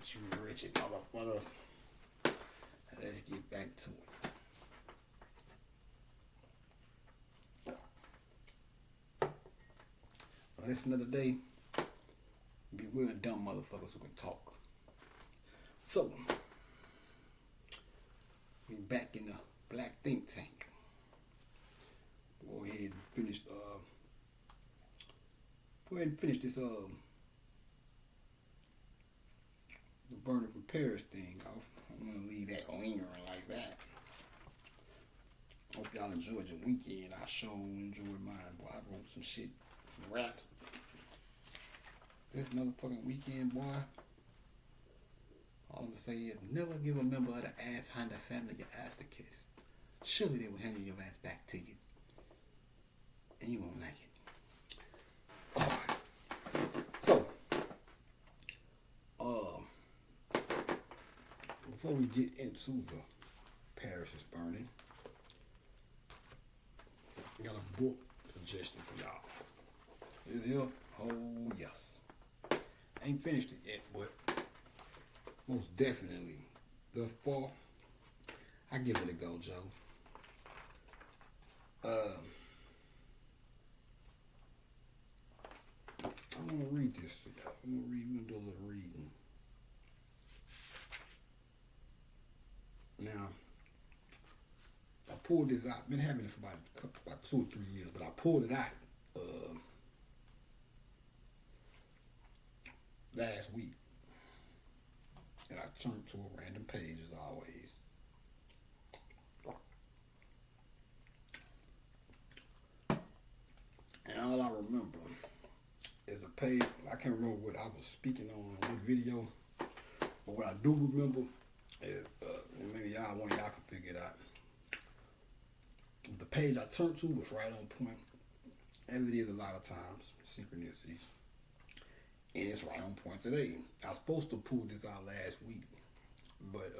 You wretched motherfuckers. Let's get back to it. Listen to the day. Beware dumb motherfuckers who can talk. So, we back in the black think tank. Go ahead and finish. Go ahead and finish this. The burner from Paris thing off. I don't want to leave that lingering like that. Hope y'all enjoyed your weekend. I sure enjoyed mine. Boy, I wrote some shit, some raps. This motherfucking weekend, boy. All I'm gonna say is never give a member of the ass Honda family your ass to kiss. Surely they will hand your ass back to you. And you won't like it. So, before we get into the Paris is burning, I got a book suggestion for y'all. Is here? Oh yes. Ain't finished it yet, but most definitely, thus far, I give it a go, Joe. I'm gonna read this to y'all. We're gonna do a little reading. Now, I pulled this out. I've been having it for about 2 or 3 years, but I pulled it out last week. And I turned to a random page as always. And all I remember is a page. I can't remember what I was speaking on, what video, but what I do remember is, and maybe one of y'all can figure it out. The page I turned to was right on point, as it is a lot of times, synchronicities. And it's right on point today. I was supposed to pull this out last week, but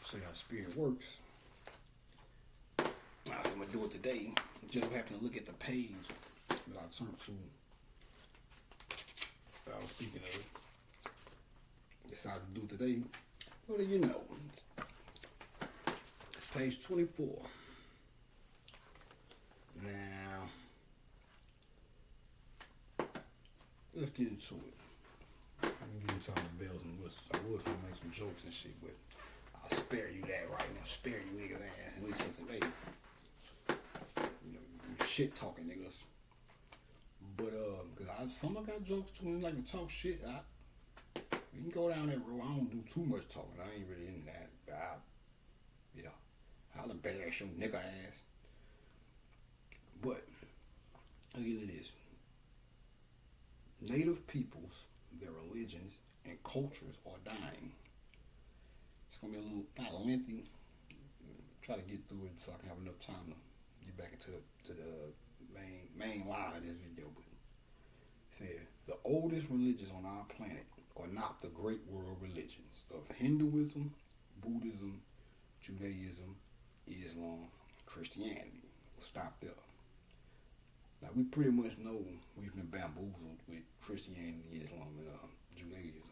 see how spirit works. I said I'm gonna do it today. Just happen to look at the page that I turned to. That I was speaking of. Decided to do it today. What do you know? It's page 24. Now, let's get into it. I'm getting into all the bells and whistles. I was gonna make some jokes and shit, but I'll spare you that right now. Spare you niggas ass, at least for today. You know, you shit talking niggas. But cause some I got jokes too, and like to talk shit. You can go down that road. I don't do too much talking. I ain't really in that. But I'll embarrass your nigga ass. But I'll give you this. Native peoples, their religions, and cultures are dying. It's going to be a little, not lengthy. Try to get through it so I can have enough time to get back into the main line of this video. But it said, the oldest religions on our planet are not the great world religions of Hinduism, Buddhism, Judaism, Islam, and Christianity. We'll stop there. Now, we pretty much know we've been bamboozled with Christianity, Islam, and Judaism.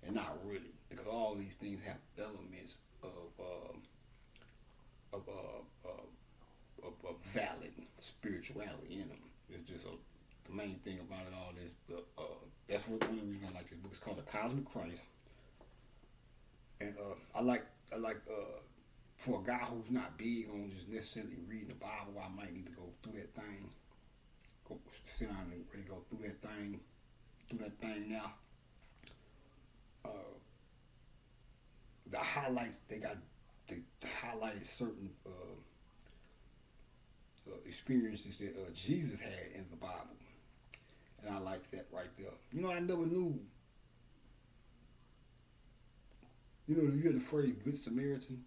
And not really, because all these things have elements of valid spirituality in them. It's just the main thing about it all is that's one of the reasons I like this book. It's called The Cosmic Christ. And I like for a guy who's not big on just necessarily reading the Bible, I might need to go through that thing. Go sit down and really go through that thing now. The highlights they highlighted certain experiences that Jesus had in the Bible, and I liked that right there. You know, I never knew. You know, you hear the phrase "Good Samaritan,"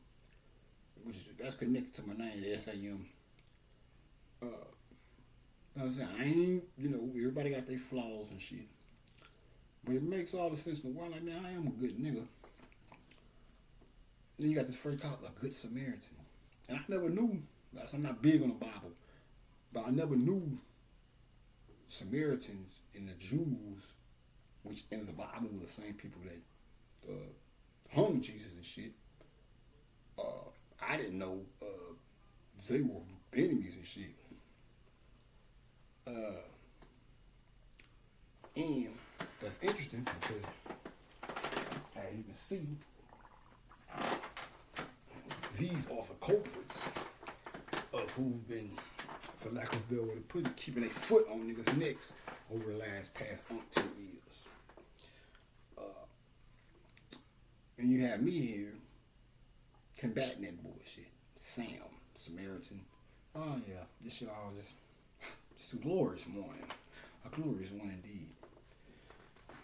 that's connected to my name, SAM. You know what I'm saying? I ain't, everybody got their flaws and shit. But it makes all the sense in the world. Like, man, I am a good nigga. Then you got this phrase called a good Samaritan. And I never knew, I'm not big on the Bible, but I never knew Samaritans and the Jews which in the Bible were the same people that hung Jesus and shit. I didn't know they were enemies and shit. And that's interesting because, as you can see, these are the culprits of who've been, for lack of a better way to put it, keeping their foot on niggas' necks over the past umpteen years. And you have me here combating that bullshit. Sam, Samaritan. Oh yeah, this shit all just a glorious morning. A glorious one indeed.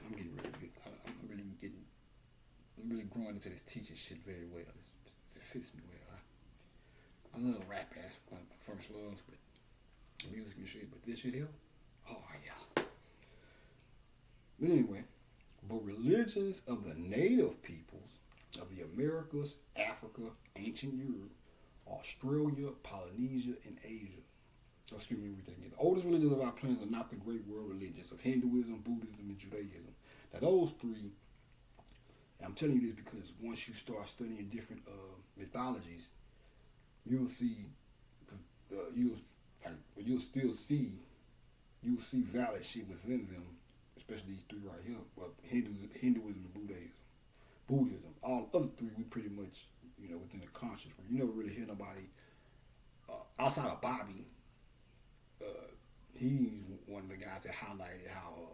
I'm getting really good. I'm really growing into this teaching shit very well. It fits me well. I love rap as one of my first loves, but music and shit. But this shit here, oh yeah. But anyway, but religions of the native peoples of the Americas, Africa, ancient Europe, Australia, Polynesia, and Asia. Oh, excuse me, read that again. The oldest religions of our planet are not the great world religions of Hinduism, Buddhism, and Judaism. Now those three, I'm telling you this because once you start studying different mythologies, you'll see, you'll see valid shit within them, especially these three right here. Well, Hinduism, and Buddhism. All other three, we pretty much, within the conscious. You never really hear nobody outside of Bobby. He's one of the guys that highlighted how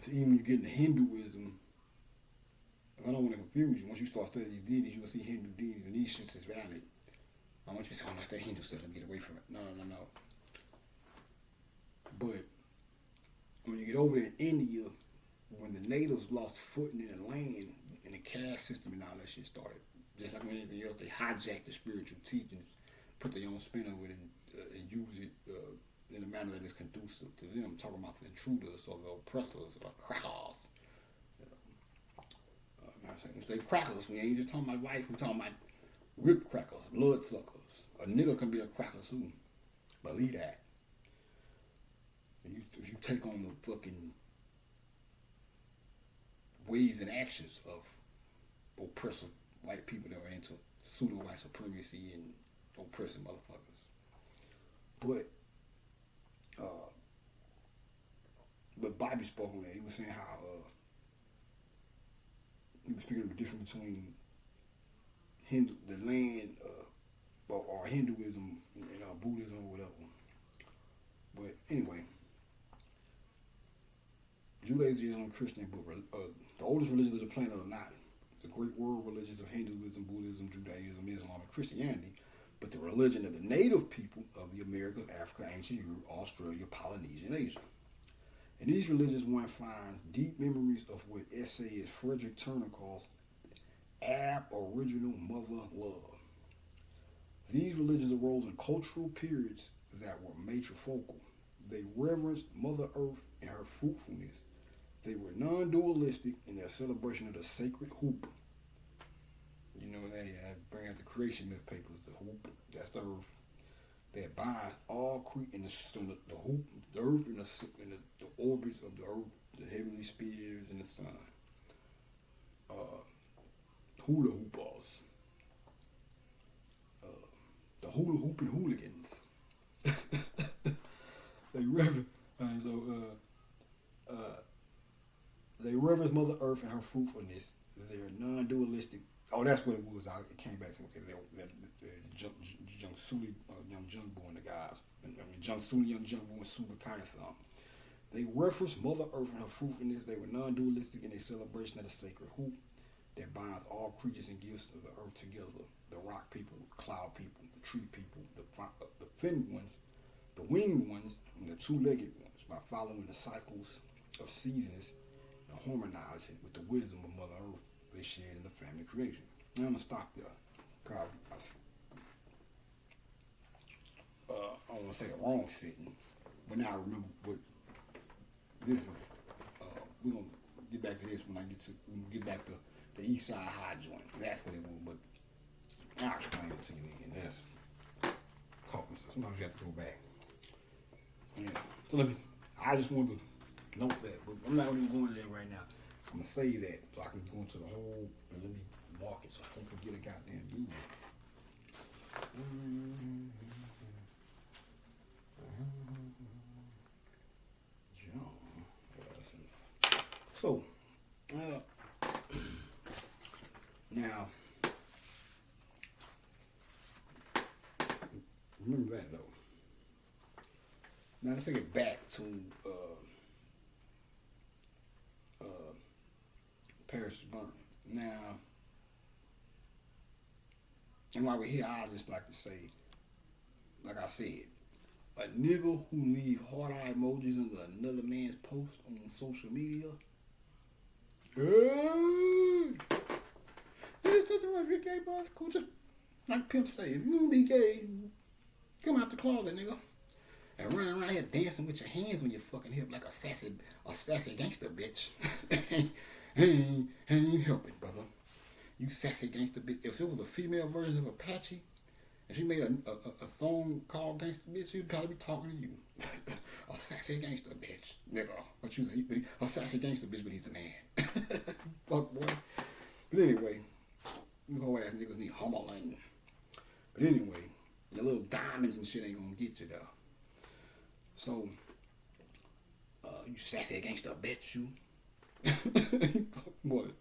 even when you get into Hinduism, I don't want to confuse you. Once you start studying these deities, you'll see Hindu deities, and these shits is valid. I want you to say, oh, that's that Hindu stuff. Let me get away from it. No. But when you get over there in India, when the natives lost footing in the land and the caste system and all that shit started, just like anything else, they hijacked the spiritual teachings, put their own spin over it, and use it in a manner that is conducive to them. I'm talking about the intruders or the oppressors or the crackers. When they crackers, we ain't just talking about life, we're talking about whip crackers, blood suckers. A nigga can be a cracker too. Believe that. If you take on the fucking ways and actions of oppressive white people that are into pseudo white supremacy and oppressing motherfuckers. But Bobby spoke on that. He was saying how he was speaking of the difference between the land or Hinduism and Buddhism or whatever. But anyway, Judaism and Christian, but the oldest religions of the planet are not the great world religions of Hinduism, Buddhism, Judaism, Islam, and Christianity, but the religion of the native people of the Americas, Africa, ancient Europe, Australia, Polynesia, and Asia. In these religions, one finds deep memories of what essayist Frederick Turner calls aboriginal mother love. These religions arose in cultural periods that were matrifocal. They reverenced Mother Earth and her fruitfulness. They were non-dualistic in their celebration of the sacred hoop. You know that, yeah, bring out the creation myth papers, the hoop, that's the earth. That binds all in the hoop, the earth, and the orbits of the earth, the heavenly spheres, and the sun. Hula hoopers. The hula hooping hooligans. They reverence Mother Earth and her fruitfulness. They're non-dualistic. Oh, that's what it was. It came back to they're Young Suli, Young Jungbo and the guys. Young Suli, Young Jungbo, and Suba Kayatham. They reference Mother Earth and her fruitfulness. They were non-dualistic in their celebration of the sacred hoop that binds all creatures and gifts of the earth together. The rock people, the cloud people, the tree people, the finned ones, the winged ones, and the two-legged ones by following the cycles of seasons and harmonizing with the wisdom of Mother Earth they shared in the family creation. Now I'm going to stop there. I don't want to say the wrong sitting, but now I remember what this is. We're going to get back to this when we get back to the East Side High joint. That's what it was, but I'll explain it to you then. That's sometimes you have to go back. Yeah. So I just wanted to Note that. But I'm not even going to that right now. I'm gonna save that so I can go into the whole. Let me mark it so I don't forget a goddamn email. John. So, now, remember that though. Now let's take it back to Paris is burning. Now, and while we're here, I just like to say, like I said, a nigga who leave heart eye emojis under another man's post on social media. Hey, there's nothing wrong if you're gay, boss. Cool. Just like Pimp say, if you don't be gay, come out the closet, nigga. And running around here dancing with your hands on your fucking hip like a sassy gangster bitch. ain't helping, brother. You sassy gangster bitch. If it was a female version of Apache, and she made a song called Gangsta Bitch, she'd probably be talking to you. A sassy gangster bitch, nigga. But you a sassy gangster bitch, but he's a man. Fuck boy. But anyway, you whole ass niggas need humbling. But anyway, the little diamonds and shit ain't gonna get you there. So, you sassy gangster bitch, you.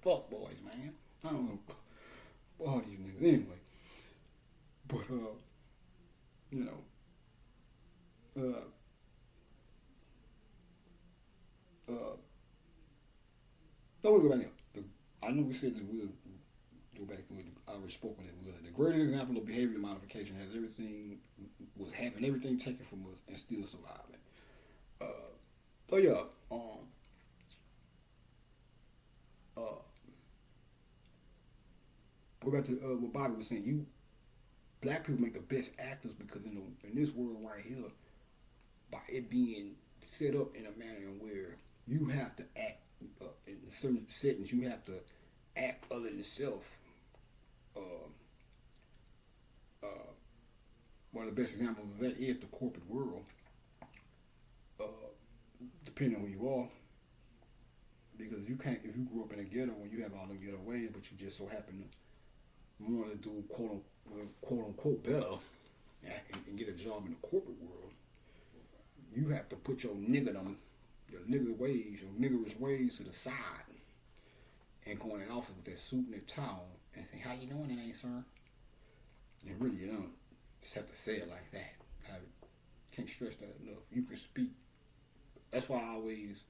Fuck boys, man. I don't know. All these niggas. Anyway. But, you know, no, we'll go back here. I know we said that we'll go back to it. I already spoke on it. The greatest example of behavior modification has was having everything taken from us and still surviving. So yeah, go back to what Bobby was saying. Black people make the best actors because in this world right here, by it being set up in a manner where you have to act in certain settings, you have to act other than self. One of the best examples of that is the corporate world. Depending on who you are, because if you grew up in a ghetto and you have all the ghetto ways, but you just so happen to want to do quote unquote better and get a job in the corporate world, you have to put your niggerish ways to the side and go in an office with that suit and that tie on and say, "How you doing today, sir?" And really, you don't just have to say it like that. I can't stress that enough. You can speak. That's why I always,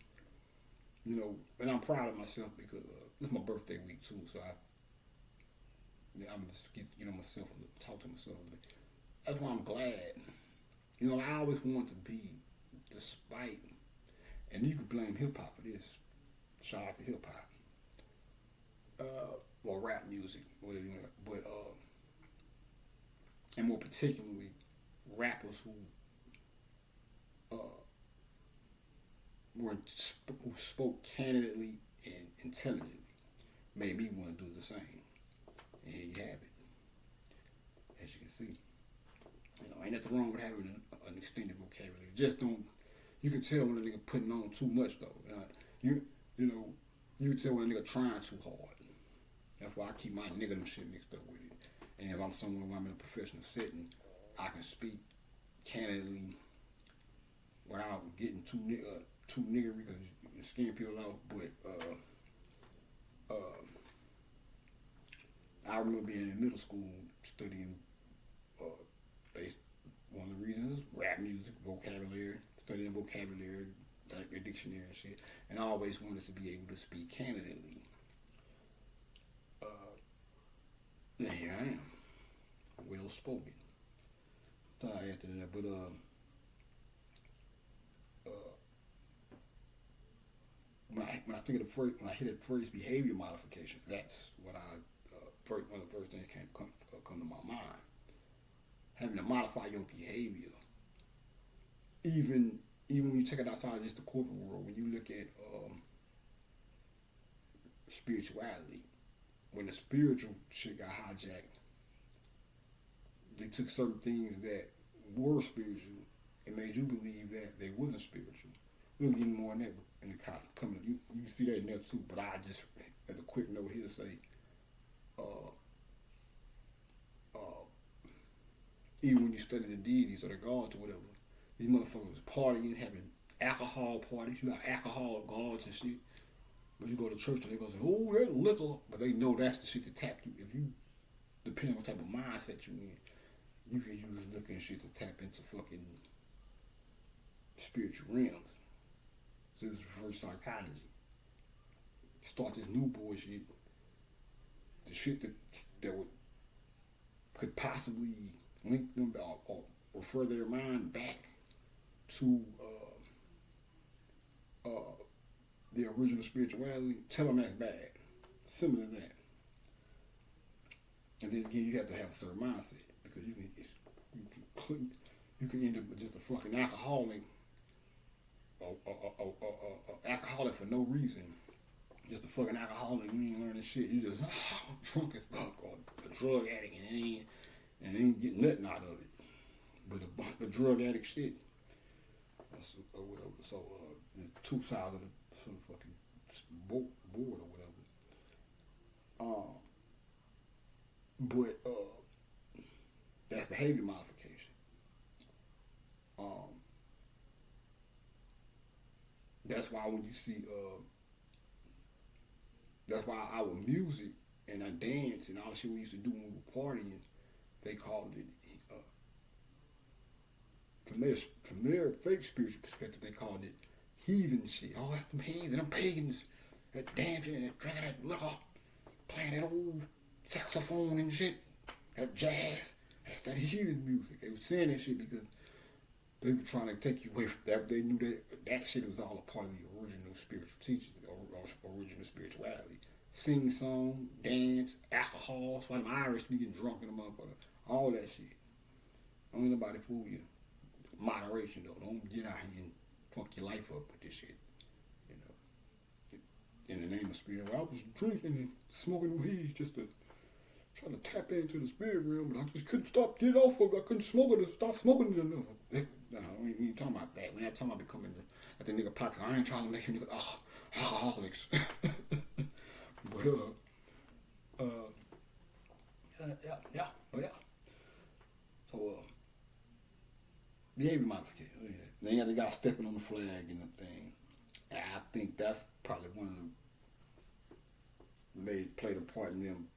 and I'm proud of myself because it's my birthday week too, so I'm just get myself talk to myself a bit. That's why I'm glad. I always want to be, despite, and you can blame hip hop for this. Shout out to hip hop, or rap music, whatever you want. But and more particularly, rappers who who spoke candidly and intelligently made me want to do the same. And here you have it. As you can see. Ain't nothing wrong with having an extended vocabulary. Just don't, you can tell when a nigga putting on too much though. You can tell when a nigga trying too hard. That's why I keep my nigga shit mixed up with it. And if I'm somewhere where I'm in a professional setting, I can speak candidly without getting too niggery because you skin people out. But I remember being in middle school studying one of the reasons rap music, vocabulary, studying vocabulary, like the dictionary and shit, and I always wanted to be able to speak candidly. And here I am, well spoken. Thought I added to that, but when I think of when I hear the phrase behavior modification, that's what one of the first things come to my mind. Having to modify your behavior, even when you take it outside of just the corporate world, when you look at spirituality, when the spiritual shit got hijacked, they took certain things that were spiritual and made you believe that they wasn't spiritual, We'll get more in that in the cops coming. You see that in there too. But I just, as a quick note here, say, uh, uh, even when you study the deities or the gods or whatever, these motherfuckers partying, having alcohol parties. You got alcohol gods and shit. But you go to church and they go say, "Oh, that liquor," but they know that's the shit to tap you. If you, depending on what type of mindset you in, you can use liquor and shit to tap into fucking spiritual realms. So this is reverse psychology. Start this new bullshit. The shit that would could possibly link them or refer their mind back to the original spirituality. Tell them that's bad. Similar to that. And then again, you have to have a certain mindset because you can end up with just a fucking alcoholic, a alcoholic for no reason. Just a fucking alcoholic, you ain't learning shit. You just drunk as fuck, or a drug addict, and ain't getting nothing out of it. But the drug addict shit, or whatever. So there's two sides of the sort of fucking board or whatever. But that's behavior modification. That's why when you see that's why our music and our dance and all the shit we used to do when we were partying, they called it from their fake spiritual perspective, they called it heathen shit. Oh, that's them heathen, them pagans that dancing and drinking that liquor, playing that old saxophone and shit, that jazz. That's that heathen music. They were saying that shit because they were trying to take you away from that. They knew that shit was all a part of the original spiritual teachings, or original spirituality. Sing song, dance, alcohol. That's why them Irish be getting drunk in the motherfucker. All that shit. Don't let nobody fool you. Moderation though. Don't get out here and fuck your life up with this shit. You know. In the name of spirit. Well, I was drinking and smoking weed just to try to tap into the spirit realm, but I just couldn't stop getting off of it. I couldn't smoke it and stop smoking it enough. No, we ain't talking about that. We're not talking about becoming the nigga pockets. I ain't trying to make you niggas alcoholics. But yeah. So behavior modification. Then you have the guy stepping on the flag and the thing. And I think that's probably one of the played a part in them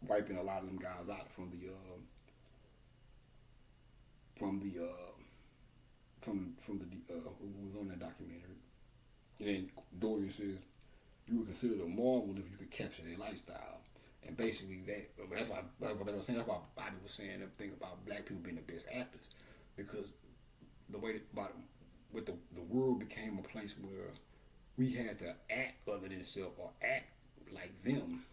wiping a lot of them guys out from the who was on that documentary. And then Dorian says you would consider it a marvel if you could capture their lifestyle. And basically that's why Bobby was saying them thing about black people being the best actors, because the way that the world became a place where we had to act other than self or act like them.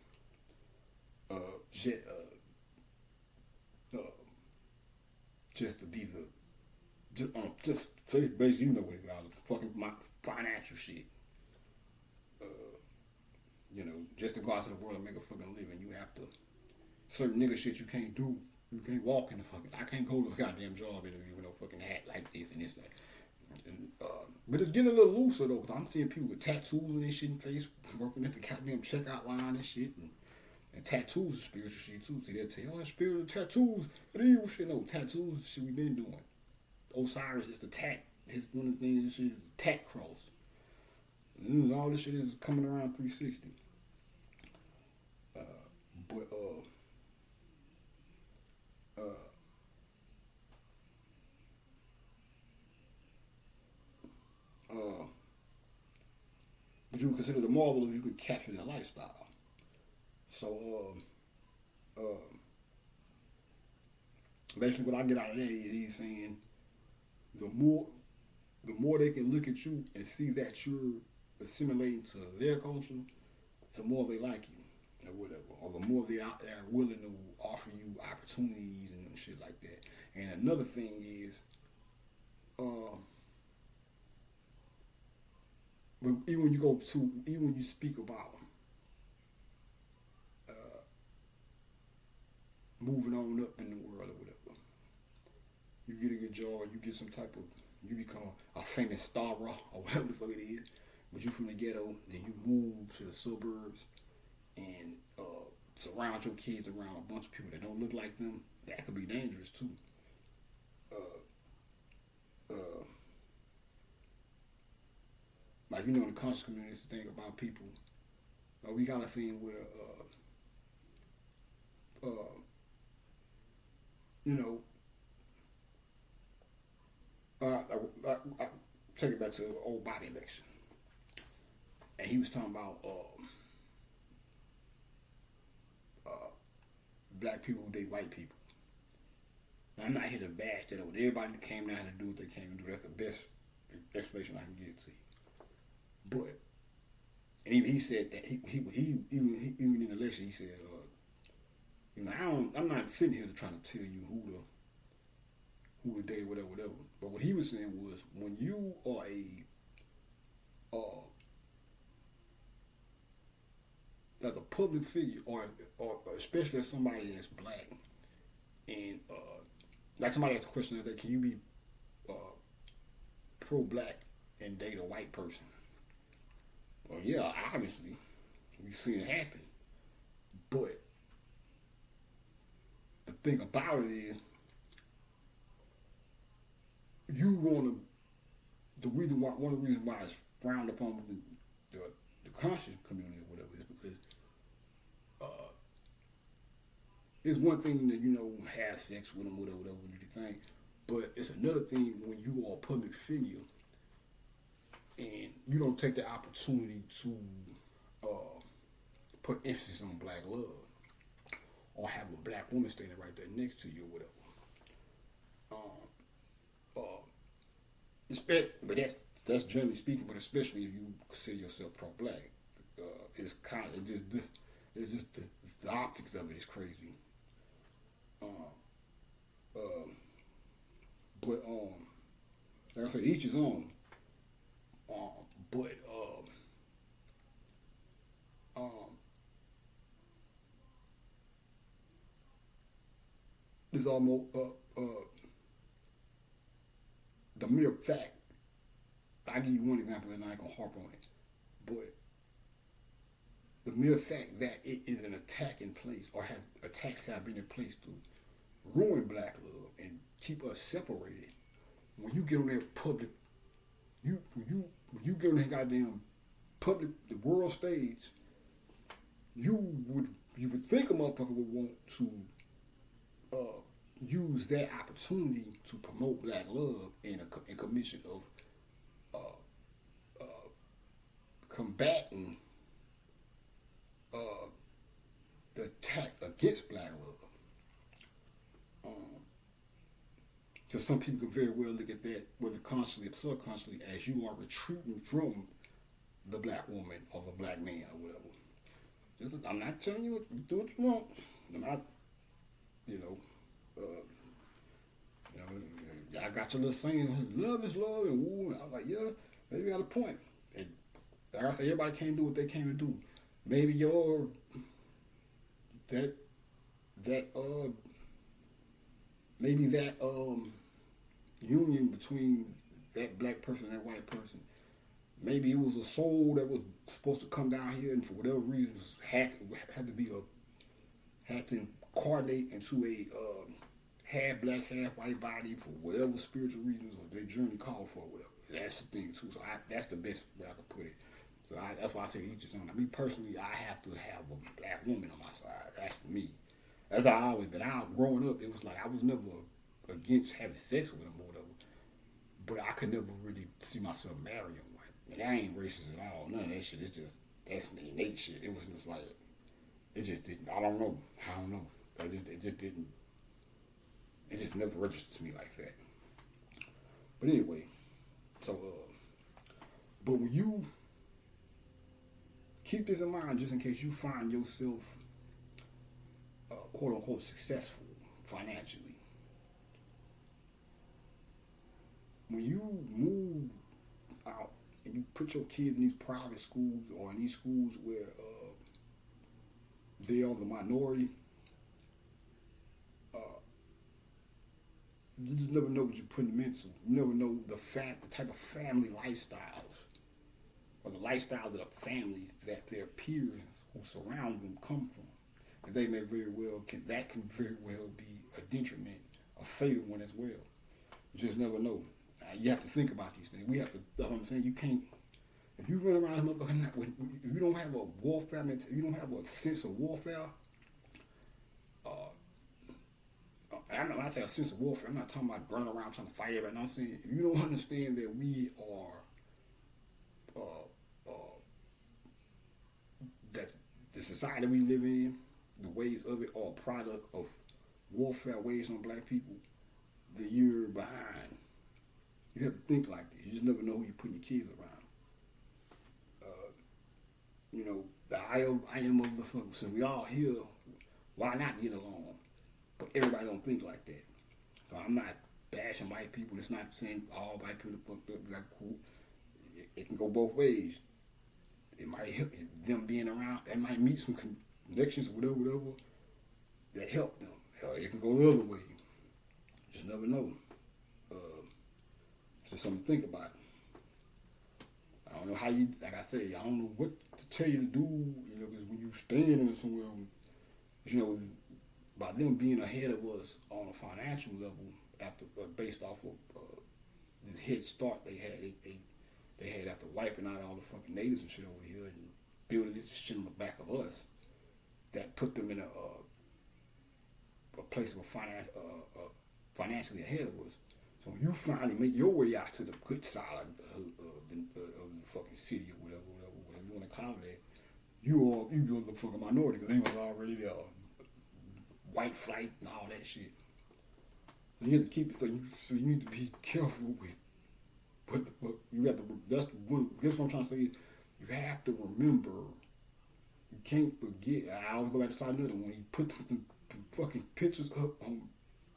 Just to be just so basically, you know what it is, fucking my financial shit. You know, just to go out to the world and make a fucking living, you have to certain nigga shit you can't do. You can't walk in the fucking. I can't go to a goddamn job interview with no fucking hat like this and this. And, but it's getting a little looser though, because I'm seeing people with tattoos and this shit in face, working at the goddamn checkout line and shit. And tattoos is spiritual shit too. See, they'll tell you, oh, spiritual tattoos, and evil shit. No, tattoos is shit we been doing. Osiris is the tat. One of the things is the tat cross. And all this shit is coming around 360. But you would consider the marvel if you could capture their lifestyle. So, basically, what I get out of that is he's saying the more they can look at you and see that you're assimilating to their culture, the more they like you, or whatever, or the more they're willing to offer you opportunities and shit like that. And another thing is, but even when you speak about moving on up in the world or whatever, you get a good job, you get some type of you become a famous star or whatever the fuck it is, but you from the ghetto, then you move to the suburbs and surround your kids around a bunch of people that don't look like them. That could be dangerous too. Uh, like in the conscious community, to think about people. We got a thing where you know, I take it back to the old body election, and he was talking about black people who date white people. Now, I'm not here to bash that. Everybody came down to do what they came to do. That's the best explanation I can give to you. But and even he said that even in the election he said, I'm not sitting here to try to tell you who to date, whatever. But what he was saying was, when you are like a public figure, or especially as somebody that's black, and like somebody asked a question today, can you be uh, pro-black and date a white person? Well, yeah, obviously, we've seen it happen. But the thing about it is, you want to. One of the reasons why it's frowned upon within the conscious community or whatever is because it's one thing that have sex with them, whatever you think, but it's another thing when you are a public figure and you don't take the opportunity to put emphasis on black love or have a black woman standing right there next to you or whatever. But that's generally speaking, but especially if you consider yourself pro-black, it's kind of it's just the optics of it is crazy. But like I said, each his own. But there's almost the mere fact. I'll give you one example, and I ain't gonna harp on it. But the mere fact that it is an attack in place, or has attacks have been in place to ruin black love and keep us separated. When you get on that public, when you get on that goddamn public, the world stage, you would think a motherfucker would want to use that opportunity to promote black love in a commission of combating the attack against black love. Because some people can very well look at that, whether consciously or subconsciously, as you are retreating from the black woman or the black man or whatever. I'm not telling you what, do what you want. I'm not, I got your little saying, love is love, and woo. And I was like, yeah, maybe you got a point. And like I said, everybody can't do what they came to do. Maybe maybe that union between that black person and that white person, maybe it was a soul that was supposed to come down here and for whatever reasons had to coordinate into a half black, half white body for whatever spiritual reasons or their journey called for, whatever. That's the thing too. So that's the best way I could put it. So that's why I say each his own. Me personally, I have to have a black woman on my side. That's me. That's how I always been. Growing up, it was like I was never against having sex with them or whatever, but I could never really see myself marrying one. And I ain't racist at all. None of that shit. It's just that's me, innate shit. It was just like it just didn't. I don't know. It just didn't. It just never registered to me like that. But anyway, so but when you keep this in mind, just in case you find yourself quote unquote successful financially, when you move out and you put your kids in these private schools or in these schools where they are the minority, You just never know what you're putting them into. You never know the type of family lifestyles or the lifestyle of the families that their peers who surround them come from. And they may very well that can very well be a detriment, a fatal one as well. You just never know. You have to think about these things. We have to. That's what I'm saying. You can't. If you run around if you don't have a warfare, if you don't have a sense of warfare. When I say a sense of warfare, I'm not talking about running around trying to fight everybody. I'm saying if you don't understand that we are, that the society we live in, the ways of it are a product of warfare waged on black people, then you're behind. You have to think like this. You just never know who you're putting your kids around. You know, I am motherfucker. So we all here. Why not get along? But everybody don't think like that. So I'm not bashing white people. It's not saying all white people are fucked up. Like cool. It can go both ways. It might help them being around. They might meet some connections or whatever that help them. It can go the other way. Just never know. Just something to think about. I don't know how you, like I say, I don't know what to tell you to do, you know, because when you stand somewhere, you know, by them being ahead of us on a financial level, after based off of this head start they had, they had after wiping out all the fucking natives and shit over here and building this shit on the back of us, that put them in a place of financially ahead of us. So when you finally make your way out to the good side of the fucking city or whatever you want to call it, you build the fucking minority because they was already there. White flight and all that shit. And you have to keep it so you need to be careful with what the fuck you have to. That's what I'm trying to say. You have to remember. You can't forget. I always go back to Side Another when he put the fucking pictures up on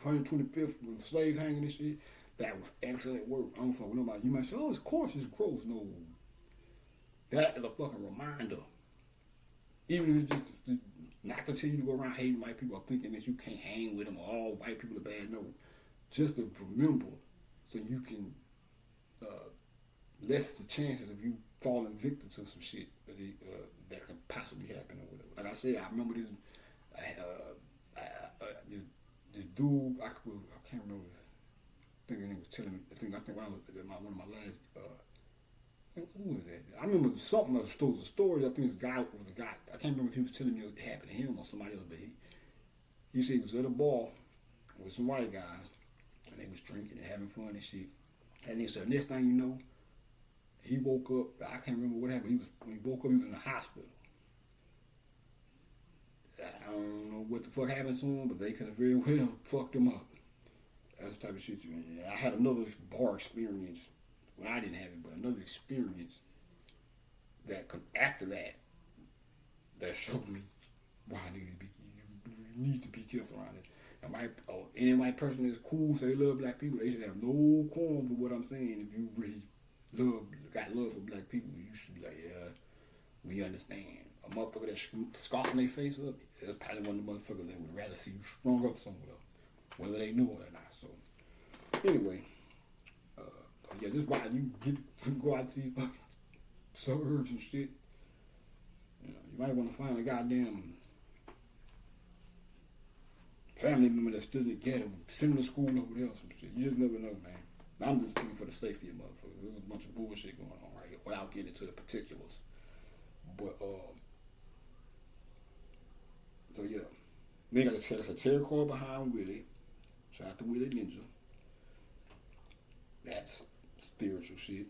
125th with slaves hanging and shit. That was excellent work. I don't fuck with nobody. You might say, "Oh, of course it's gross." No, that is a fucking reminder. Even if it's just not to tell you to go around hating white people or thinking that you can't hang with them or all white people are bad. No, just to remember so you can lessen the chances of you falling victim to some shit that could possibly happen or whatever. Like I said, I remember this. This dude, I can't remember. I think he was telling me. I think when I was at one of my last. Who was that? I remember something of the story. I think this guy was a guy. I can't remember if he was telling me it happened to him or somebody else, but he said he was at a bar with some white guys and they was drinking and having fun and shit. And he said, next thing you know, he woke up. I can't remember what happened. When he woke up, he was in the hospital. I don't know what the fuck happened to him, but they could have very well fucked him up. That's the type of shit I had another bar experience. Well, I didn't have it, but another experience that after that showed me why you need to be careful around it. And any white person that's cool, say they love black people, they should have no qualms with what I'm saying. If you really got love for black people, you should be like, yeah, we understand. A motherfucker that's scoffing their face up, that's probably one of the motherfuckers that would rather see you strung up somewhere, whether they knew it or not. So, anyway. Yeah, this is why you go out to these fucking suburbs and shit. You know, you might want to find a goddamn family member that's still together, send them to school over there or some shit. You just never know, man. I'm just speaking for the safety of motherfuckers. There's a bunch of bullshit going on right here without getting into the particulars. But, so yeah. Then got a terror core behind Willie. Shout out to Willie Ninja. That's spiritual shit.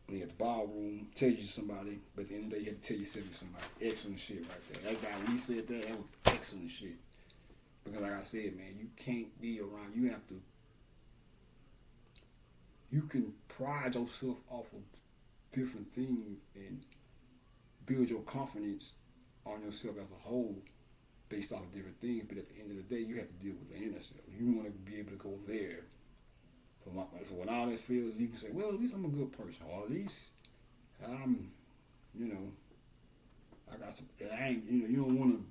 Then at the ballroom, tell you somebody, but at the end of the day, you have to tell yourself somebody. Excellent shit right there. That guy, when he said that was excellent shit. Because like I said, man, you can't be around, you can pride yourself off of different things and build your confidence on yourself as a whole based off of different things, but at the end of the day, you have to deal with the inner self. You want to be able to go there. So when all this feels, you can say, well, at least I'm a good person, or at least I'm, I got some. I ain't, you don't want to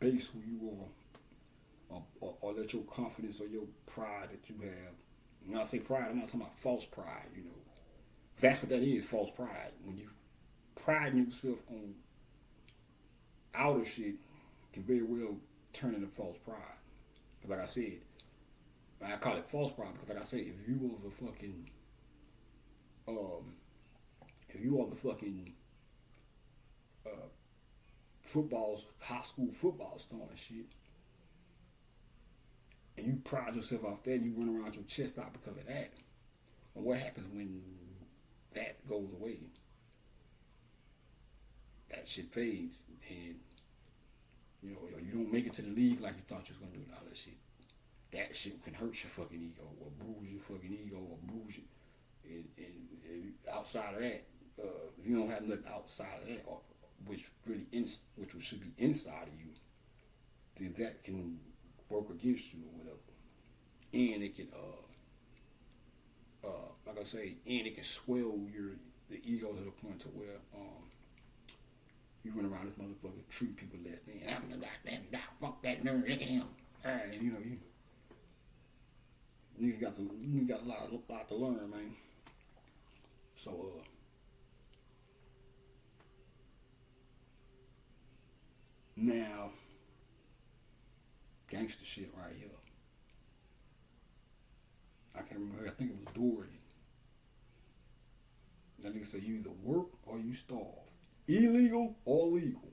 base who you are let your confidence or your pride that you have. When I say pride, I'm not talking about false pride. That's what that is, false pride. When you pride yourself on outer shit, can very well turn into false pride. Because like I said, I call it false pride because like I said, if you was a fucking, if you are the fucking high school football star and shit, and you pride yourself off that, you run around your chest out because of that. And what happens when that goes away? That shit fades, and you don't make it to the league like you thought you was gonna do, and all that shit. That shit can hurt your fucking ego, or bruise your fucking ego, or bruise it. And outside of that, if you don't have nothing outside of that, or which should be inside of you, then that can work against you or whatever. And it can, like I say, and it can swell the ego to the point to where you run around this motherfucker treat people less than. I'm the goddamn dog, fuck that nerd, look at him. And you got a lot to learn, man. So now gangster shit right here. I can't remember. I think it was Doherty. That nigga said you either work or you starve. Illegal or legal.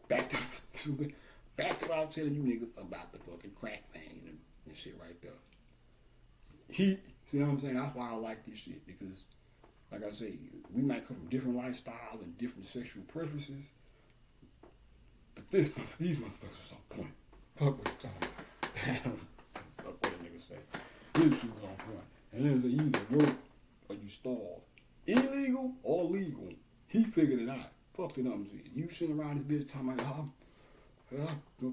Back to what I was telling you niggas about the fucking crack thing and shit right there. See what I'm saying? That's why I like this shit, because like I say, we might come from different lifestyles and different sexual preferences, but these motherfuckers on point. Fuck what you're talking about. Fuck what a nigga say. This shit was on point. And then it's either work or you starve. Illegal or legal. He figured it out. Fuck the numbers. You sitting around this bitch talking about,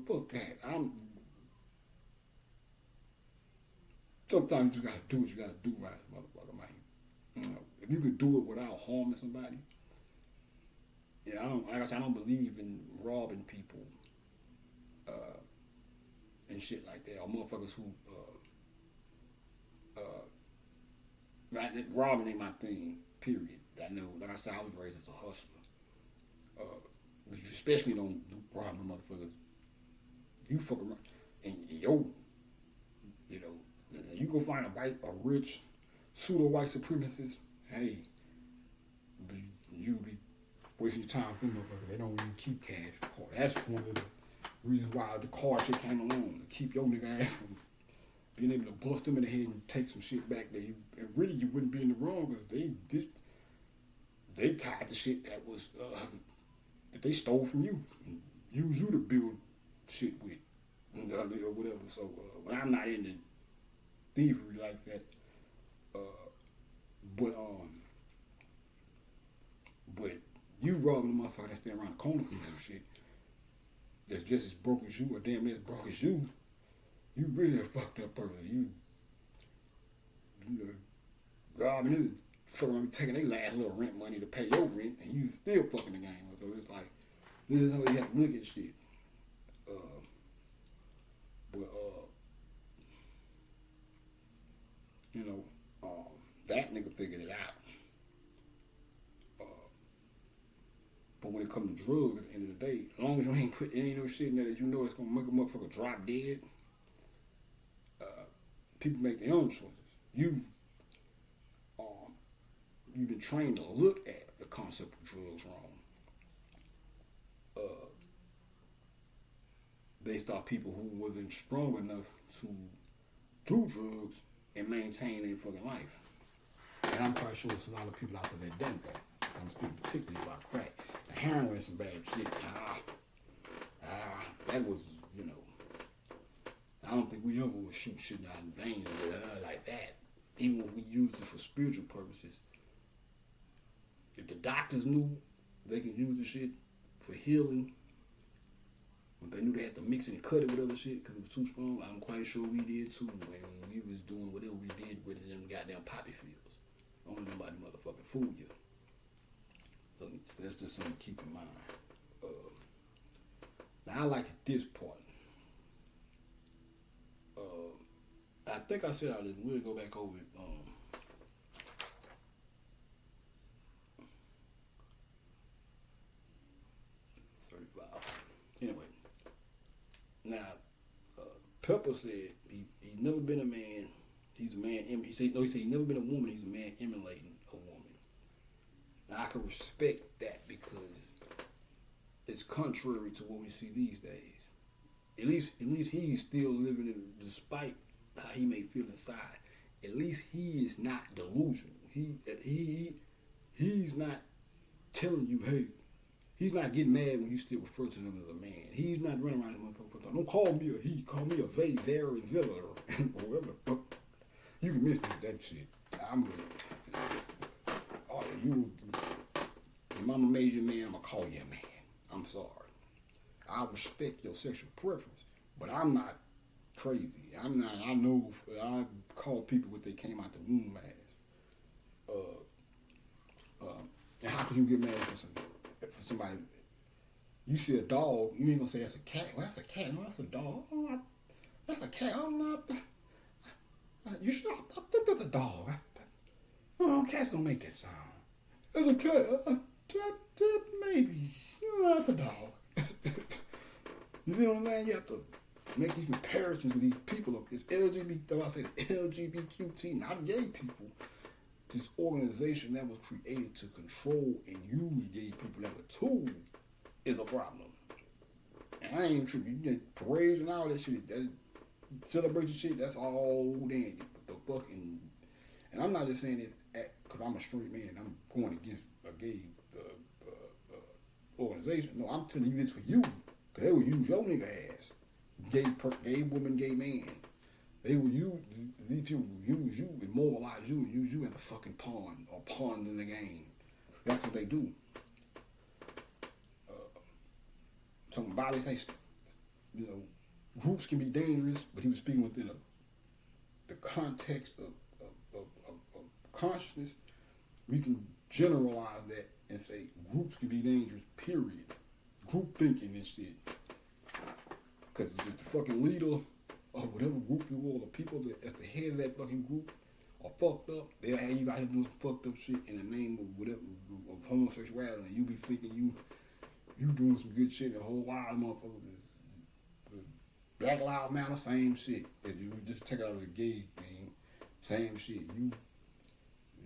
fuck that. Sometimes you gotta do what you gotta do right as motherfucker, man. If you can do it without harming somebody, I don't believe in robbing people and shit like that, or motherfuckers who robbing ain't my thing. Period. I know, like I said, I was raised as a hustler. But you especially don't rob no motherfuckers. You fuck around and you go find a rich pseudo white supremacist. Hey, you be wasting your time for motherfuckers. They don't even keep cash. That's one of the reasons why the car shit came along, to keep your nigga ass from being able to bust them in the head and take some shit back that you wouldn't be in the wrong, because they tied the shit that was that they stole from you and use you to build shit with, or whatever. So but I'm not into thievery like that. But you robbing a motherfucker that stand around the corner from you and shit, that's just as broke as you, or damn near as broke as you really a fucked up person. You robbing them, fucking around taking their last little rent money to pay your rent, and you still fucking the game up. So it's like, this is how you have to look at shit. That nigga figured it out. But when it comes to drugs, at the end of the day, as long as you ain't put any no shit in there that you know it's gonna make a motherfucker drop dead, people make their own choices. You've been trained to look at the concept of drugs wrong. Based off people who wasn't strong enough to do drugs and maintain their fucking life. And I'm quite sure there's a lot of people out there that done that. I'm speaking particularly about crack. The heroin is some bad shit. That was, I don't think we ever would shoot shit out in veins like that. Even when we used it for spiritual purposes. If the doctors knew they could use the shit for healing, if they knew they had to mix it and cut it with other shit because it was too strong, I'm quite sure we did too when we was doing whatever we did with them goddamn poppy fields. Don't let nobody motherfucking fool you. So that's just something to keep in mind. Now I like this part. I think I said I did. We'll go back over it. 35. Anyway, now Pepper said he's never been a man. He's a man. He said no. He said he's never been a woman. He's a man emulating a woman. Now I can respect that because it's contrary to what we see these days. At least he's still living in, despite how he may feel inside. At least he is not delusional. He's not telling you, hey, he's not getting mad when you still refer to him as a man. He's not running around his motherfucker. Don't call me a he, call me a they, there, and villa, or whatever the fuck. You can miss me with that shit. Oh, your mama made you a man, I'm gonna call you a man. I'm sorry. I respect your sexual preference, but I'm not crazy. I know I call people what they came out the womb as. And how could you get mad for somebody? You see a dog, you ain't gonna say that's a cat. Well, that's a cat. No, that's a dog. Oh, that's a cat. I'm not. You sure? I think that's a dog. Oh, cats don't make that sound. That's a cat. Maybe. Oh, that's a dog. You see what I'm saying? You have to make these comparisons with these people. It's LGBT. I say LGBTQT, not gay people. This organization that was created to control and use gay people as a tool is a problem. And I ain't tripping. You get parades and all that shit. That celebration shit. That's all dandy. But the fucking, and I'm not just saying it because I'm a straight man. I'm going against a gay organization. No, I'm telling you this for you. Cause they will use your nigga ass. Gay woman, gay man. They will use, these people will use you, immortalize you, and use you as a fucking pawn or pawn in the game. That's what they do. So when Bobby says, groups can be dangerous, but he was speaking within the context of consciousness. We can generalize that and say groups can be dangerous, period. Group thinking and shit. Because the fucking leader or whatever group you are, the people that's the head of that fucking group are fucked up. They'll have you out here doing some fucked up shit in the name of whatever, of homosexuality, and you be thinking you doing some good shit. The whole wild motherfuckers is Black Lives Matter, same shit. If you just take it out of the gay thing, same shit. You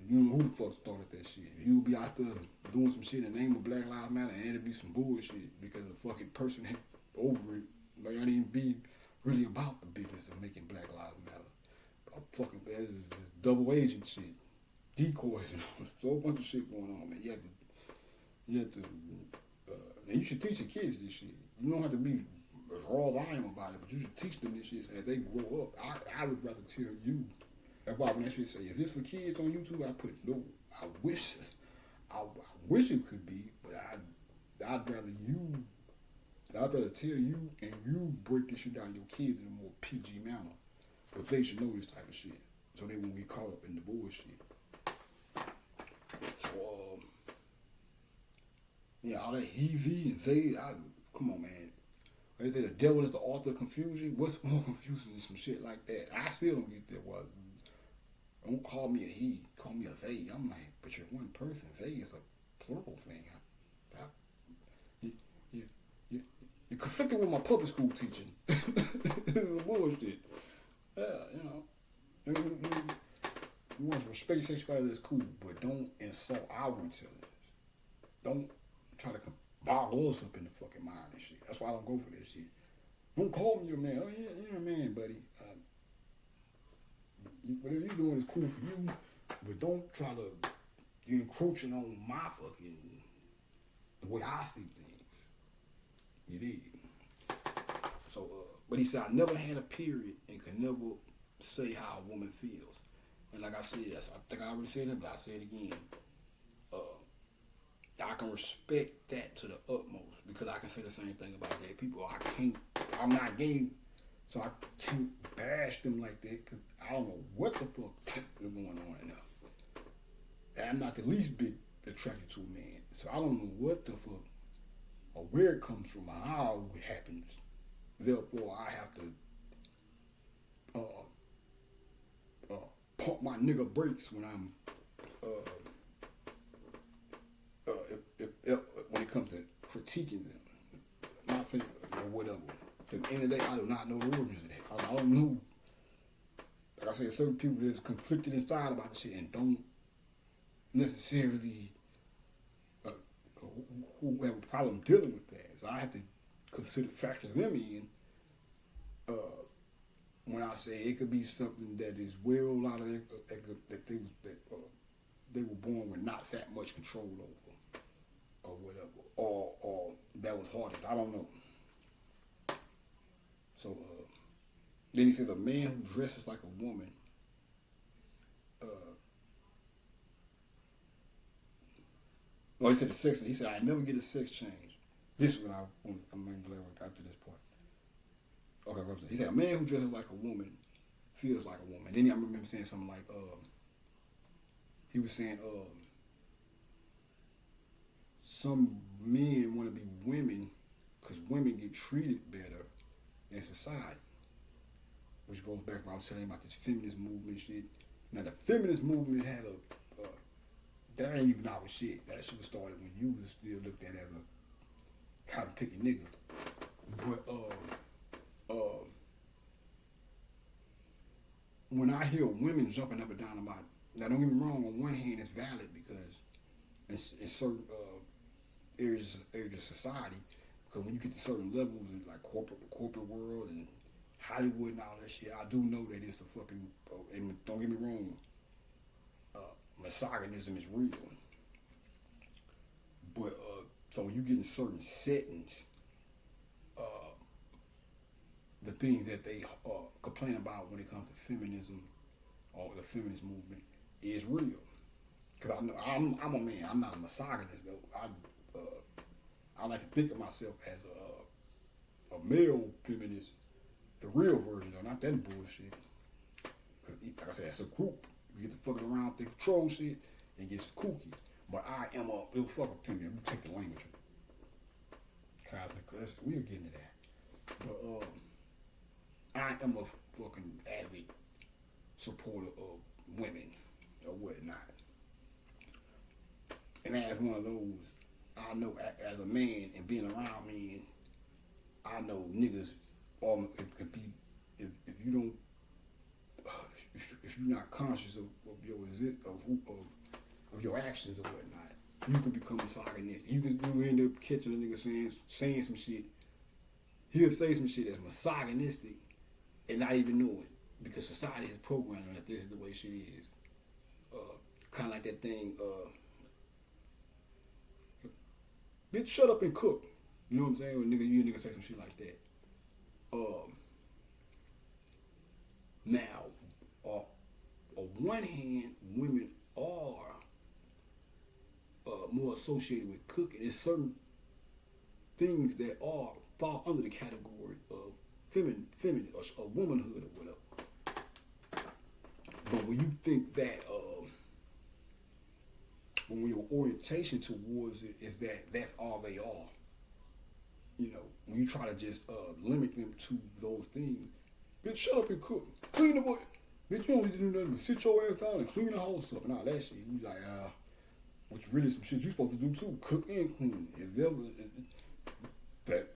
don't know who the fuck started that shit. You'll be out there doing some shit in the name of Black Lives Matter, and it'll be some bullshit because the fucking person over it might not even be really about the business of making Black Lives Matter. Fucking this double agent shit, decoys and all, so a bunch of shit going on, man. You have to, and you should teach your kids this shit. You don't have to be as raw as I am about it, but you should teach them this shit as they grow up. I would rather tell you. That's why when that shit say, "Is this for kids on YouTube?" I put no. I wish it could be, but I'd rather tell you and you break this shit down to your kids in a more PG manner. But they should know this type of shit. So they won't get caught up in the bullshit. So, yeah, all that he and they, come on, man. They say the devil is the author of confusion. What's more confusing than some shit like that? I still don't get that. Well, don't call me a he, call me a they. I'm like, but you're one person. They is a plural thing. You're conflicting with my public school teaching. Bullshit. Yeah, you want to respect sexuality, that's cool, but don't insult our intelligence. Don't try to boggle us up in the fucking mind and shit. That's why I don't go for that shit. Don't call me a man. Oh yeah, you're a man, buddy. Whatever you're doing is cool for you, but don't try to get encroaching on my fucking, the way I see things. You did. So, but he said, I never had a period and could never say how a woman feels. And like I said, I think I already said it, but I'll say it again. I can respect that to the utmost because I can say the same thing about gay people. I'm not gay, so I can't bash them like that because I don't know what the fuck is going on in there. I'm not the least bit attracted to a man, so I don't know what the fuck or where it comes from or how it happens. Therefore, I have to pump my nigga brakes when I'm if when it comes to critiquing them, not saying or whatever. Because at the end of the day, I do not know the origins of that. I don't know. Like I said, certain people that's conflicted inside about the shit and don't necessarily who have a problem dealing with that. So I have to factor them in when I say it could be something that is well out of their, that they were born with not that much control over, or whatever, or that was harder. I don't know. So then he says a man who dresses like a woman. Well, he said the sex. He said I never get a sex change. This is when I'm glad we got to this point. Okay, he said a man who dresses like a woman feels like a woman. Then I remember him saying something like, he was saying, some men want to be women because women get treated better in society. Which goes back to what I was telling you about this feminist movement shit. Now the feminist movement had that ain't even our shit. That shit was started when you was still looked at as a cotton picking nigga. But when I hear women jumping up and down about, now don't get me wrong, on one hand it's valid because in certain areas of society, because when you get to certain levels in like the corporate world and Hollywood and all that shit, I do know that it's a fucking, and don't get me wrong, misogynism is real. But so when you get in certain settings, the things that they complain about when it comes to feminism or the feminist movement is real. Because I know I'm a man. I'm not a misogynist though. I like to think of myself as a male feminist, the real version though, not that bullshit. Because like I said, it's a group. You get to fucking around, they control shit, and gets kooky. But I am a little fucking feminist. We take the language. Cosmic, we'll get into that. But I am a fucking avid supporter of women or whatnot. And as one of those, I know as a man and being around men, I know niggas all could be if you don't if you're not conscious of your actions or whatnot, you can become misogynistic. You end up catching a nigga saying some shit. He'll say some shit that's misogynistic and not even know it because society has programmed him that this is the way shit is. Kind of like that thing. Bitch, shut up and cook. You know what I'm saying? When you nigga say some shit like that. Now, on one hand, women are more associated with cooking. There's certain things that fall under the category of feminine or womanhood or whatever. But when you think that, when your orientation towards it is that's all they are, you know, when you try to just limit them to those things, bitch, shut up and cook, clean the boy. Bitch, you don't need to do nothing but sit your ass down and clean the house up and all that shit. You like, which really some shit you supposed to do too, cook and clean. Like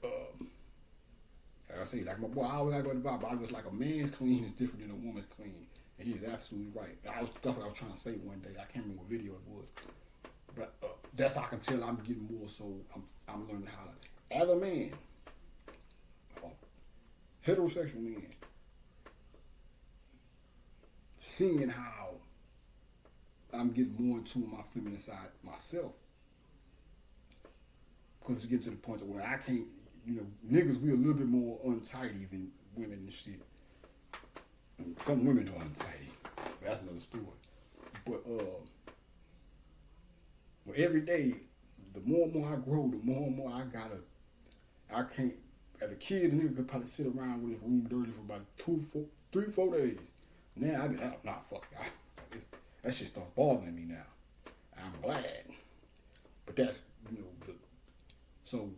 I say, like my boy, I always like about I was like a man's clean is different than a woman's clean. And he's absolutely right. That's what I was trying to say one day. I can't remember what video it was. But that's how I can tell I'm getting more so, I'm learning how to, as a man, heterosexual man, seeing how I'm getting more into my feminine side myself. Because it's getting to the point where I can't, you know, niggas, we a little bit more untidy than women and shit. And some women are untidy. That's another story. But well, every day, the more and more I grow, the more and more I can't, as a kid, a nigga could probably sit around with his room dirty for about 3, 4 days. Now I be like, nah, fuck that. That shit starts bothering me now. I'm glad. But that's, you know, good. So,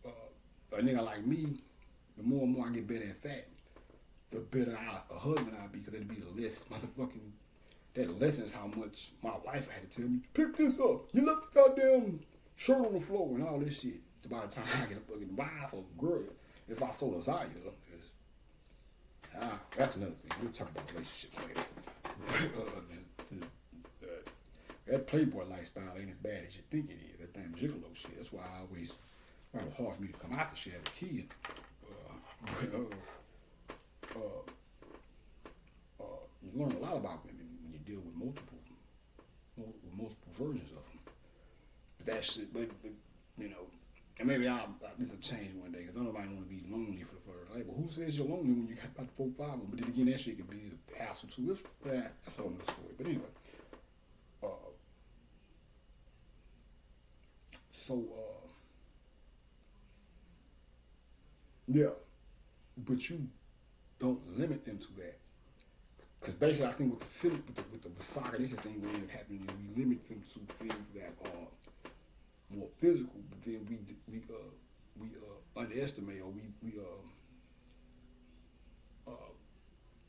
a nigga like me, the more and more I get better at that, the better a husband I'll be, because it'll be the less motherfucking that lessens how much my wife had to tell me, pick this up. You left the goddamn shirt on the floor and all this shit. By the time I get a fucking wife or girl, if I so desire, that's another thing. We'll talk about relationships later. That playboy lifestyle ain't as bad as you think it is. That damn gigolo shit. That's why it was hard for me to come out the shit as a kid. You learn a lot about women when you deal with multiple versions of them. But that shit, but you know, and maybe this will change one day because nobody want to be lonely for the first. Like, well, who says you're lonely when you got about 4 5 of them? But then again, that shit can be a hassle too. That's a whole other story. But anyway, yeah, but you don't limit them to that. Because basically, I think with the saga, this is the thing that ended up happening. We limit them to things that are more physical, but then we underestimate, or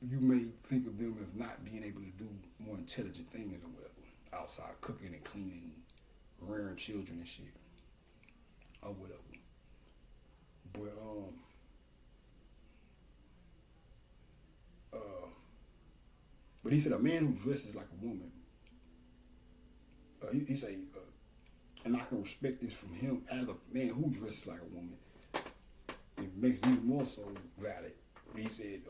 you may think of them as not being able to do more intelligent things or whatever, outside of cooking and cleaning, rearing children and shit, or whatever. But he said a man who dresses like a woman. He said, and I can respect this from him as a man who dresses like a woman. It makes it even more so valid. He said,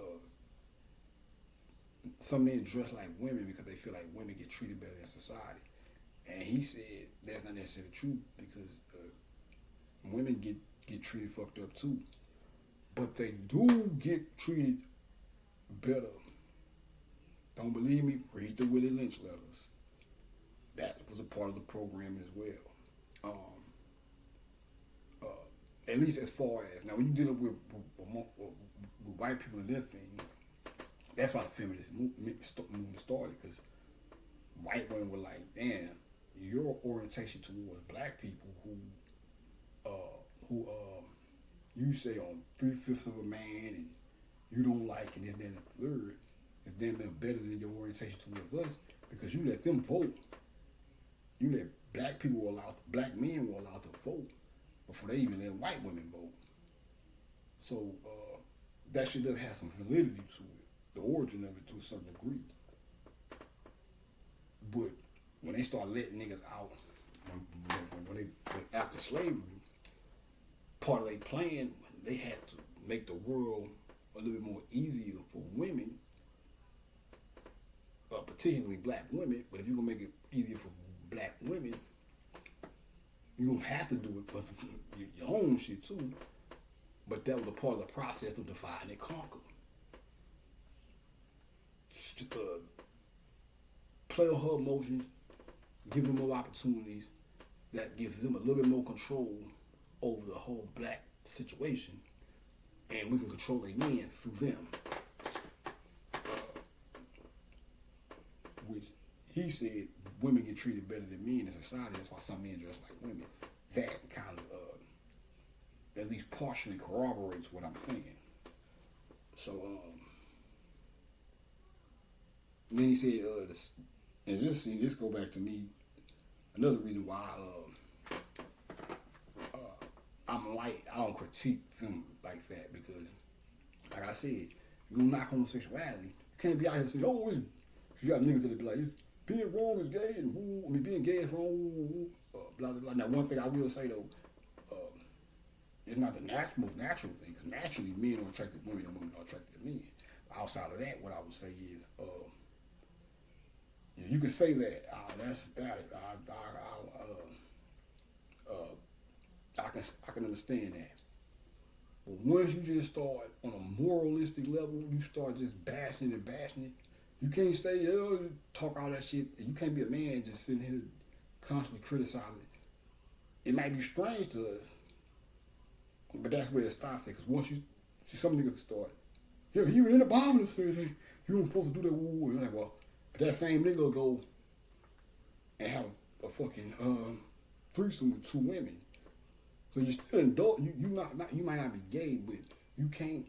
some men dress like women because they feel like women get treated better in society. And he said that's not necessarily true because women get treated fucked up too. But they do get treated better. Don't believe me? Read the Willie Lynch letters. That was a part of the program as well. At least as far as, now when you're dealing with white people and their thing, that's why the feminist movement started, because white women were like, damn, your orientation towards black people who you say on 3/5 of a man and you don't like, and this, then the third, is damn near better than your orientation towards us, because you let them vote. You let black men were allowed to vote before they even let white women vote. So that shit does have some validity to it, the origin of it to a certain degree. But when they start letting niggas out, when after slavery, part of their plan, they had to make the world a little bit more easier for women, particularly black women. But if you're gonna make it easier for black women, you're gonna have to do it with your own shit too. But that was a part of the process of divide and conquer. Play on her emotions, give them more opportunities. That gives them a little bit more control over the whole black situation, and we can control their men through them. Which he said women get treated better than men in society. That's why some men dress like women. That kind of at least partially corroborates what I'm saying. So then he said, and this go back to me. Another reason why I don't critique them like that, because, like I said, you gonna knock homosexuality, you can't be out here saying, oh, you got niggas that be like, being wrong is gay, and being gay is wrong, blah, blah, blah. Now, one thing I will say, though, it's not the most natural thing, because naturally men are attracted to women and women are attracted to men. Outside of that, what I would say is, you can say that, that's got it. I can understand that. But once you just start on a moralistic level, you start just bashing it, you can't say, talk all that shit. You can't be a man just sitting here constantly criticizing it. It might be strange to us, but that's where it stops. Because once you see some niggas start, even in the Bible it said, hey, you weren't supposed to do that. You're like, well, but that same nigga will go and have a fucking threesome with 2 women. So you're still an adult. You might not be gay, but you can't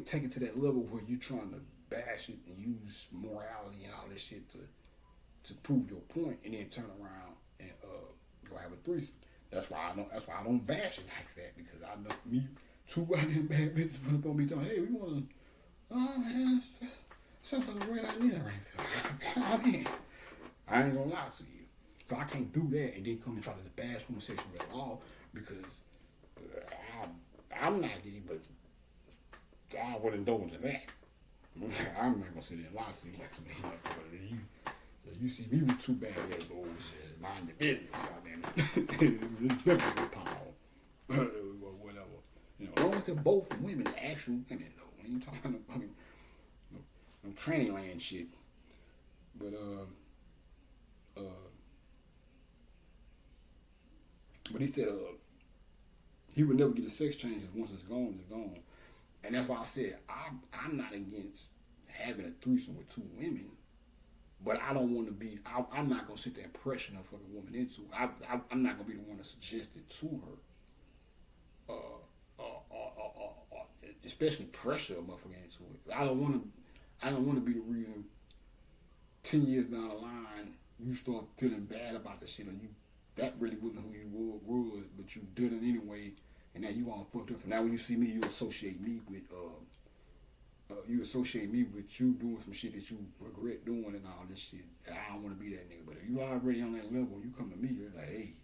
take it to that level where you're trying to bash it and use morality and all this shit to prove your point, and then turn around and go have a threesome. That's why I don't. That's why I don't bash it like that, because I know me two goddamn bad bitches front up on me telling, hey, we wanna. Oh man, something to wear that in right there. I mean, I ain't gonna lie to you. So I can't do that and then come and try to bash homosexual at all, because I'm not gay, but I would indulge in that. I'm not gonna sit there and lie to you like somebody like you see me with two bad ass boys, mind your business, goddamn it. It's definitely power or whatever. You know, as long as they're both women, actual women though. We ain't talking about no fucking no tranny land shit. But but he said he would never get a sex change. Once it's gone, it's gone. And that's why I said I'm not against having a threesome with two women, but I don't want to be. I'm not gonna sit there and pressure a fucking woman into. I'm not gonna be the one to suggest it to her. Especially pressure a motherfucker into it. I don't want to be the reason 10 years down the line you start feeling bad about the shit, or that really wasn't who you was, but you did it anyway, and now you all fucked up. So now when you see me, you associate me with you doing some shit that you regret doing and all this shit. I don't want to be that nigga. But if you already on that level, you come to me, you're like, hey,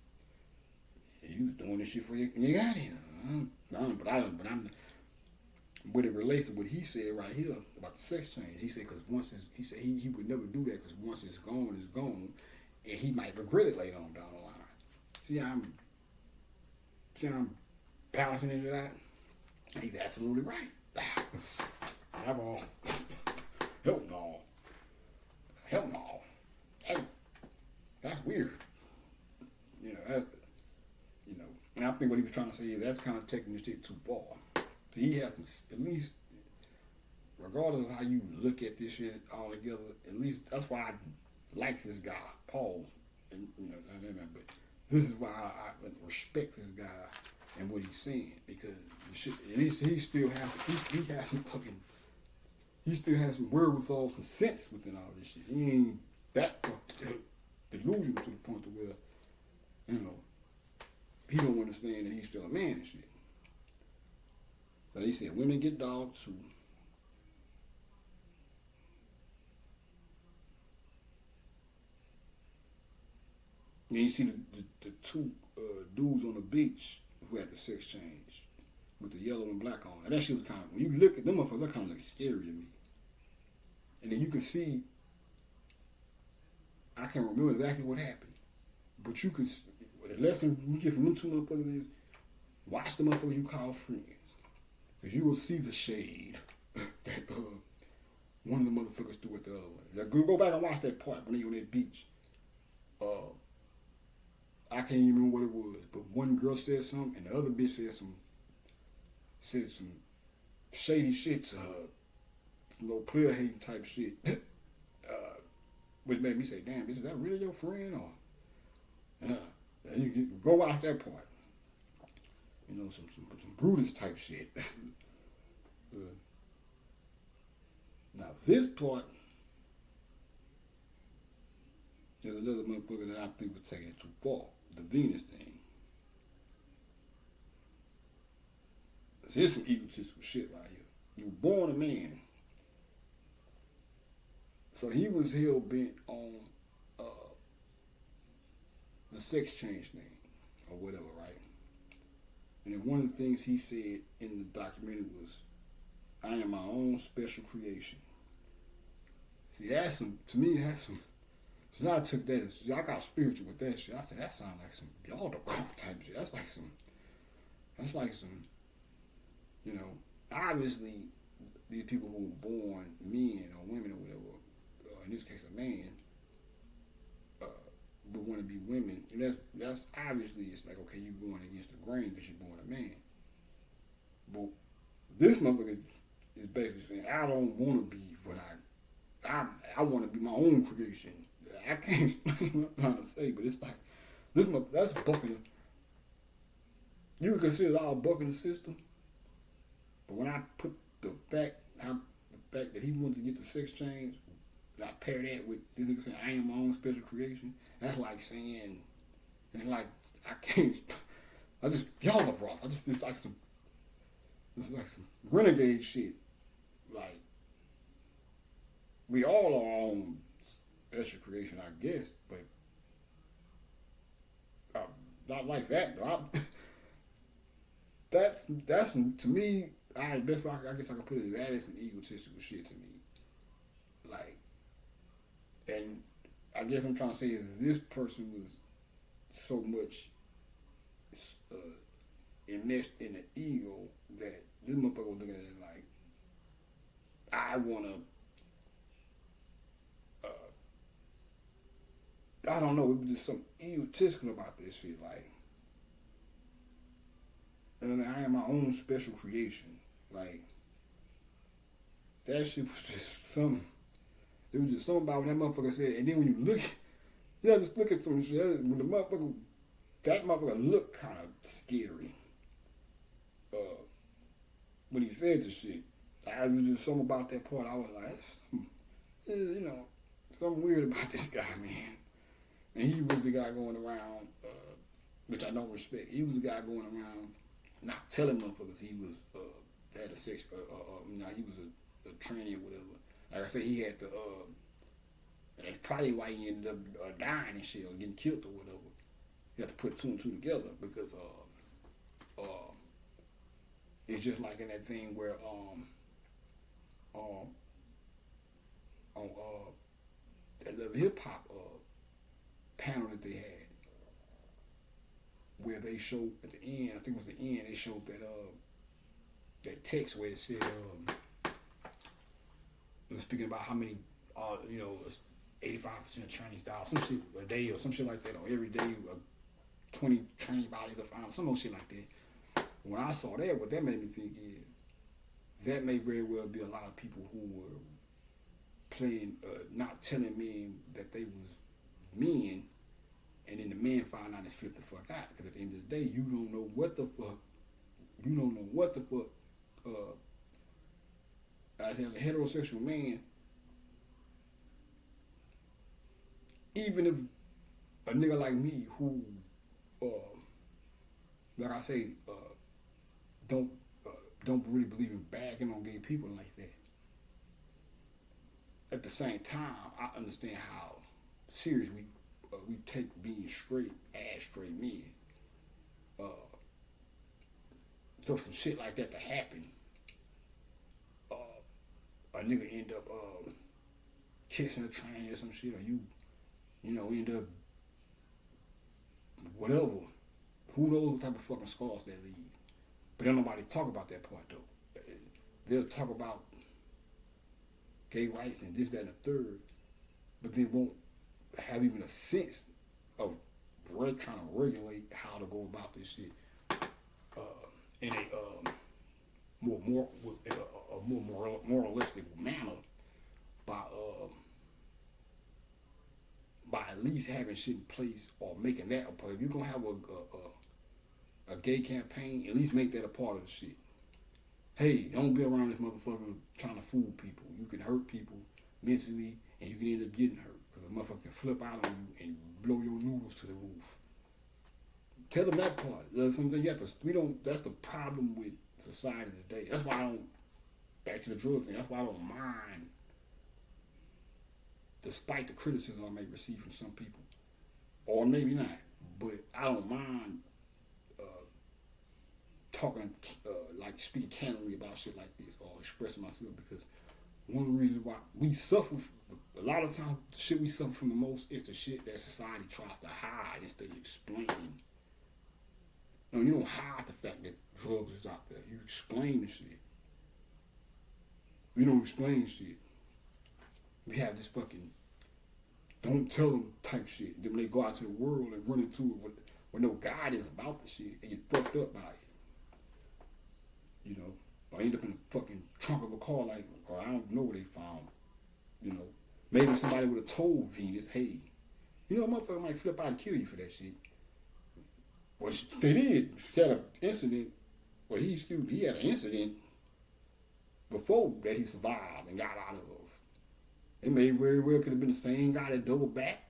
you was doing this shit for you got here. But it relates to what he said right here about the sex change. He said because he would never do that, because once it's gone, and he might regret it later on down the line. See how I'm balancing into that? He's absolutely right. Never all. Hell no. Hell no. That's weird. And I think what he was trying to say is that's kind of taking this shit too far. So he has some, at least, regardless of how you look at this shit all together, at least that's why I like this guy, Paul. But this is why I respect this guy and what he's saying, because shit, at least he still has some wherewithal, some sense within all this shit. He ain't that delusional to the point to where, he don't understand that he's still a man and shit. So he said women get dogs too. And you see the two dudes on the beach who had the sex change with the yellow and black on. And that shit was kind of, when you look at them motherfuckers, that kind of like scary to me. And then you can see, I can't remember exactly what happened, but you can, the lesson you get from them two motherfuckers is, watch the motherfuckers you call friends. Because you will see the shade that one of the motherfuckers threw at the other one. Like, go back and watch that part when they on that beach. I can't even remember what it was, but one girl said something, and the other bitch said some shady shit, player hating type shit, which made me say, "Damn, bitch, is that really your friend?" Or you go watch that part. Some Brutus type shit. Now this part is another motherfucker that I think was taking it too far. The Venus thing. Here's some egotistical shit right here. You were born a man. So he was hell bent on the sex change thing or whatever, right? And then one of the things he said in the documentary was, I am my own special creation. See, to me, that's some, so I took that as, I got spiritual with that shit. I said, that sounds like some y'all the type shit. That's like some, obviously, these people who were born men or women or whatever, in this case a man, but want to be women, and that's obviously, it's like, okay, you're going against the grain because you're born a man. But this motherfucker is basically saying, I don't want to be what I want to be my own creation. I can't explain what I'm trying to say, but it's like, that's bucking. You can consider it all bucking the system, but when I put the fact that he wanted to get the sex change, and I pair that with this nigga saying I am my own special creation. That's like saying, it's like I can't. I just y'all are rough. I just it's like some renegade shit. Like we all are our own special creation, I guess, but not like that. Though. That's to me. Best way I guess I can put it. That is some egotistical shit to me. Like, and I guess what I'm trying to say is this person was so much uh, enmeshed in the ego that this motherfucker was looking at it like, I wanna. I don't know. It was just some egotistical about this shit. Like, and then I am my own special creation. Like that shit was just some. It was just something about what that motherfucker said. And then when you look, you just look at some shit. When that motherfucker looked kind of scary. When he said the shit, I was just something about that part. I was like, something weird about this guy, man. And he was the guy going around, which I don't respect. He was the guy going around not telling motherfuckers he was had a sex, he was a tranny or whatever. Like I said, he had to. That's probably why he ended up dying and shit or getting killed or whatever. You have to put two and two together because it's just like in that thing where on that Love Hip Hop panel that they had, where they showed at the end, I think it was the end, they showed that text where it said it was speaking about how many 85% of Chinese die, some shit a day or some shit like that, or every day 20 Chinese bodies are found, some old shit like that. When I saw that, what that made me think is that may very well be a lot of people who were playing, not telling men that they was men, and then the men found out and flipped the fuck out. Because at the end of the day, you don't know what the fuck, as a heterosexual man, even if a nigga like me who, like I say, don't really believe in bagging on gay people like that. At the same time, I understand how serious we take being straight as straight men. So some shit like that to happen, a nigga end up kissing a train or some shit, or you end up whatever. Who knows what type of fucking scars they leave? But don't nobody talk about that part though. They'll talk about gay rights and this, that, and the third, but they won't have even a sense of trying to regulate how to go about this shit in a more moralistic manner by at least having shit in place or making that a part. If you're gonna have a gay campaign, at least make that a part of the shit. Hey, don't be around this motherfucker trying to fool people. You can hurt people mentally, and you can end up getting hurt because a motherfucker can flip out on you and blow your noodles to the roof. Tell them that part. Something you have to. We don't. That's the problem with society today. That's why I don't. Back to the drug thing. That's why I don't mind, despite the criticism I may receive from some people, or maybe not. But I don't mind talking, like speaking candidly about shit like this, or expressing myself, because one of the reasons why we suffer, a lot of times, the shit we suffer from the most is the shit that society tries to hide instead of explaining. You don't hide the fact that drugs is out there. You explain the shit. We don't explain shit. We have this fucking don't tell them type shit. Then when they go out to the world and run into it with no guidance about the shit, they get fucked up by it. Or end up in the fucking trunk of a car like, or I don't know where they found, maybe somebody would have told Venus, hey, a motherfucker might flip out and kill you for that shit. Well, they did. She had an incident, he had an incident before that he survived and got out of. It may very well could have been the same guy that doubled back,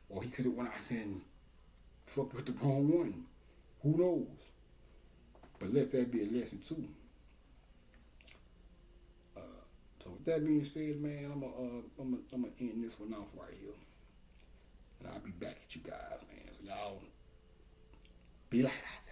or he could have went out here and fucked with the wrong one. Who knows? But let that be a lesson too. So with that being said, man, I'm gonna end this one off right here, and I'll be back at you guys, man. So y'all be like that.